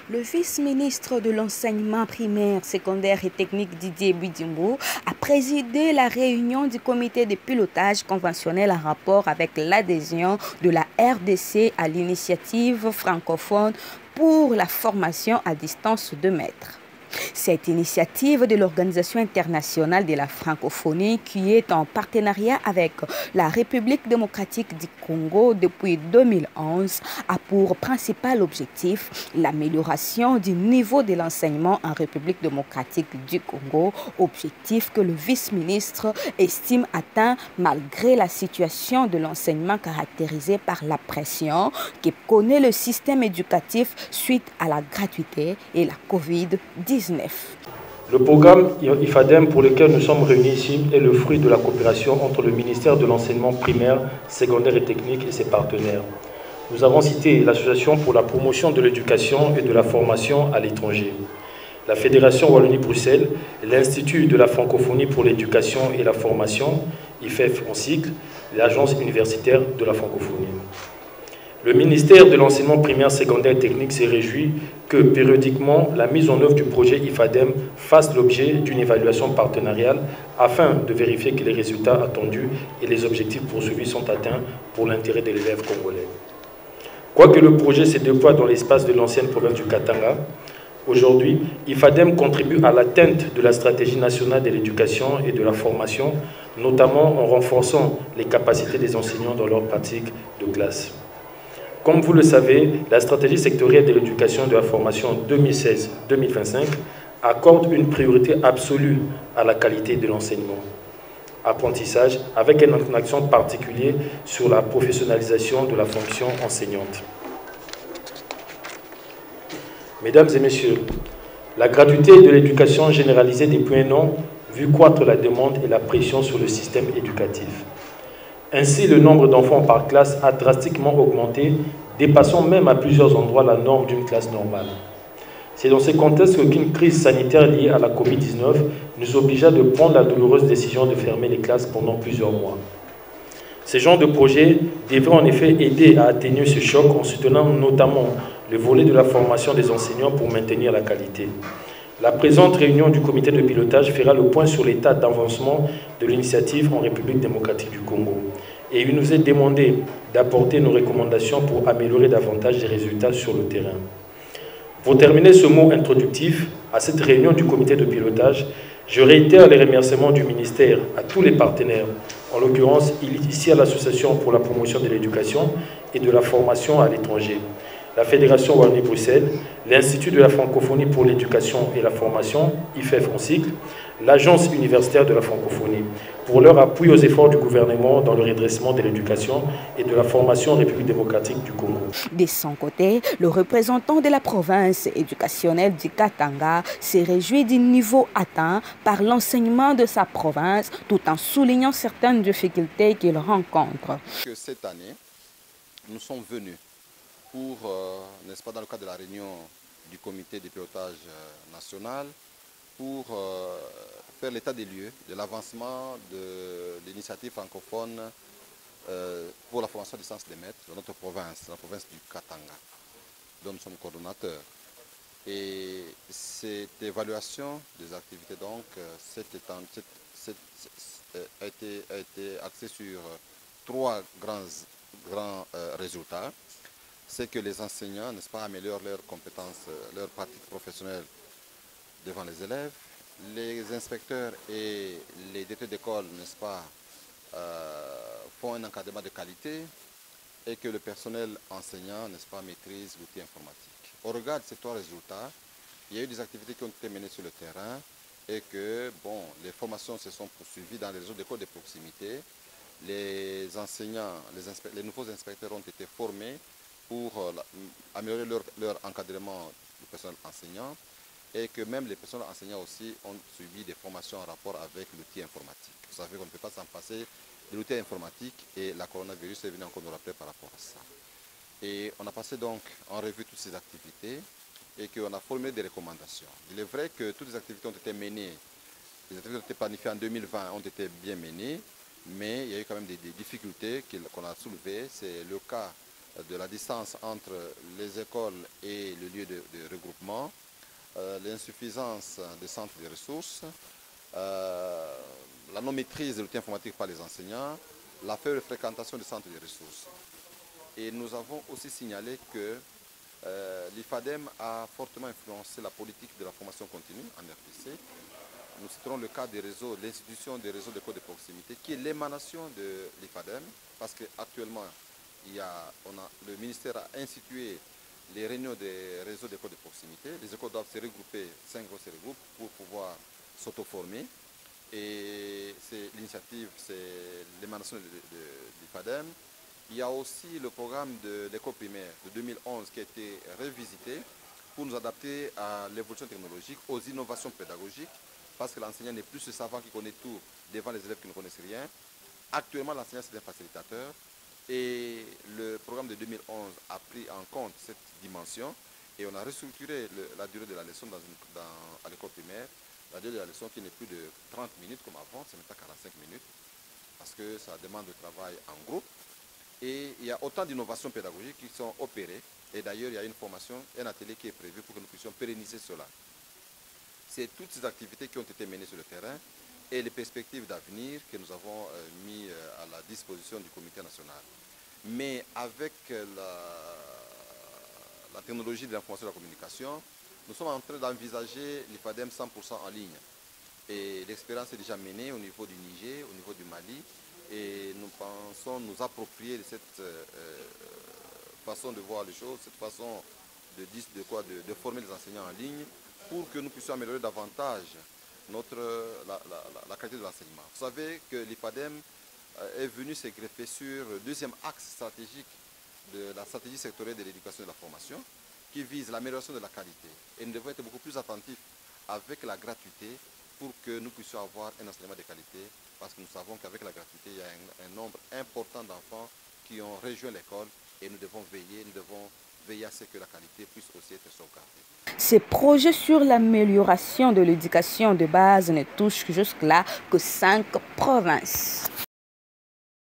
Le vice-ministre de l'enseignement primaire, secondaire et technique Didier Bidimbo a présidé la réunion du comité de pilotage conventionnel en rapport avec l'adhésion de la RDC à l'initiative francophone pour la formation à distance de maîtres. Cette initiative de l'Organisation internationale de la francophonie, qui est en partenariat avec la République démocratique du Congo depuis 2011, a pour principal objectif l'amélioration du niveau de l'enseignement en République démocratique du Congo, objectif que le vice-ministre estime atteint malgré la situation de l'enseignement caractérisée par la pression que connaît le système éducatif suite à la gratuité et la COVID-19. Le programme IFADEM pour lequel nous sommes réunis ici est le fruit de la coopération entre le ministère de l'enseignement primaire, secondaire et technique et ses partenaires. Nous avons cité l'Association pour la promotion de l'éducation et de la formation à l'étranger, la Fédération Wallonie-Bruxelles, l'Institut de la francophonie pour l'éducation et la formation, IFEF en cycle, l'Agence universitaire de la francophonie. Le ministère de l'enseignement primaire, secondaire et technique s'est réjoui que périodiquement la mise en œuvre du projet IFADEM fasse l'objet d'une évaluation partenariale afin de vérifier que les résultats attendus et les objectifs poursuivis sont atteints pour l'intérêt de l'élève congolais. Quoique le projet se déploie dans l'espace de l'ancienne province du Katanga, aujourd'hui, IFADEM contribue à l'atteinte de la stratégie nationale de l'éducation et de la formation, notamment en renforçant les capacités des enseignants dans leur pratique de classe. Comme vous le savez, la stratégie sectorielle de l'éducation et de la formation 2016-2025 accorde une priorité absolue à la qualité de l'enseignement. Apprentissage avec un accent particulier sur la professionnalisation de la fonction enseignante. Mesdames et messieurs, la gratuité de l'éducation généralisée depuis un an vu croître la demande et la pression sur le système éducatif. Ainsi, le nombre d'enfants par classe a drastiquement augmenté, dépassant même à plusieurs endroits la norme d'une classe normale. C'est dans ce contexte qu'une crise sanitaire liée à la COVID-19 nous obligea de prendre la douloureuse décision de fermer les classes pendant plusieurs mois. Ce genre de projet devrait en effet aider à atténuer ce choc en soutenant notamment le volet de la formation des enseignants pour maintenir la qualité. La présente réunion du comité de pilotage fera le point sur l'état d'avancement de l'initiative en République démocratique du Congo. Et il nous est demandé d'apporter nos recommandations pour améliorer davantage les résultats sur le terrain. Pour terminer ce mot introductif à cette réunion du comité de pilotage, je réitère les remerciements du ministère à tous les partenaires, en l'occurrence ici à l'Association pour la promotion de l'éducation et de la formation à l'étranger, la Fédération Wallonie-Bruxelles, l'Institut de la francophonie pour l'éducation et la formation, IFEF en cycle, l'Agence universitaire de la francophonie, pour leur appui aux efforts du gouvernement dans le redressement de l'éducation et de la formation en République démocratique du Congo. De son côté, le représentant de la province éducationnelle du Katanga s'est réjoui du niveau atteint par l'enseignement de sa province, tout en soulignant certaines difficultés qu'il rencontre. Cette année, nous sommes venus pour, n'est-ce pas, dans le cadre de la réunion du comité de pilotage national, pour faire l'état des lieux de l'avancement de l'initiative francophone pour la formation à distance des maîtres dans notre province, la province du Katanga, dont nous sommes coordonnateurs. Et cette évaluation des activités donc, a été axée sur trois grands résultats. C'est que les enseignants, n'est-ce pas, améliorent leurs compétences, leurs pratiques professionnelles devant les élèves. Les inspecteurs et les directeurs d'école, n'est-ce pas, font un encadrement de qualité et que le personnel enseignant, n'est-ce pas, maîtrise l'outil informatique. Au regard de ces trois résultats, il y a eu des activités qui ont été menées sur le terrain et que, bon, les formations se sont poursuivies dans les réseaux d'écoles de proximité. Les enseignants, les nouveaux inspecteurs ont été formés pour améliorer leur encadrement du personnel enseignant et que même les personnels enseignants aussi ont suivi des formations en rapport avec l'outil informatique. Vous savez qu'on ne peut pas s'en passer de l'outil informatique et la coronavirus est venue encore nous rappeler par rapport à ça. Et on a passé donc en revue toutes ces activités et qu'on a formulé des recommandations. Il est vrai que toutes les activités ont été menées, les activités ont été planifiées en 2020 ont été bien menées, mais il y a eu quand même des difficultés qu'on a soulevées. C'est le cas de la distance entre les écoles et le lieu de regroupement, l'insuffisance des centres de ressources, la non-maîtrise de l'outil informatique par les enseignants, la faible fréquentation des centres de ressources. Et nous avons aussi signalé que l'IFADEM a fortement influencé la politique de la formation continue en RDC. Nous citerons le cas des réseaux, l'institution des réseaux d'écoles de proximité, qui est l'émanation de l'IFADEM, parce qu'actuellement, le ministère a institué les réunions des réseaux d'écoles de proximité. Les écoles doivent se regrouper, 5 groupes se regroupent pour pouvoir s'auto-former. Et l'initiative, c'est l'émanation de l'IFADEM. Il y a aussi le programme de l'école primaire de 2011 qui a été revisité pour nous adapter à l'évolution technologique, aux innovations pédagogiques, parce que l'enseignant n'est plus ce savant qui connaît tout devant les élèves qui ne connaissent rien. Actuellement, l'enseignant, c'est un facilitateur. Et le programme de 2011 a pris en compte cette dimension et on a restructuré la durée de la leçon à l'école primaire. La durée de la leçon qui n'est plus de 30 minutes comme avant, c'est maintenant 45 minutes parce que ça demande de travail en groupe. Et il y a autant d'innovations pédagogiques qui sont opérées. Et d'ailleurs, il y a une formation, un atelier qui est prévu pour que nous puissions pérenniser cela. C'est toutes ces activités qui ont été menées sur le terrain et les perspectives d'avenir que nous avons mis à la disposition du comité national. Mais avec la technologie de l'information et de la communication, nous sommes en train d'envisager l'IFADEM 100% en ligne. Et l'expérience est déjà menée au niveau du Niger, au niveau du Mali, et nous pensons nous approprier de cette façon de voir les choses, cette façon de former les enseignants en ligne pour que nous puissions améliorer davantage la qualité de l'enseignement. Vous savez que l'IFADEM est venu se greffer sur le deuxième axe stratégique de la stratégie sectorielle de l'éducation et de la formation qui vise l'amélioration de la qualité. Et nous devons être beaucoup plus attentifs avec la gratuité pour que nous puissions avoir un enseignement de qualité parce que nous savons qu'avec la gratuité, il y a un nombre important d'enfants qui ont rejoint l'école et nous devons veiller à ce que la qualité puisse aussi être sauvegardée. Ces projets sur l'amélioration de l'éducation de base ne touchent jusque-là que 5 provinces.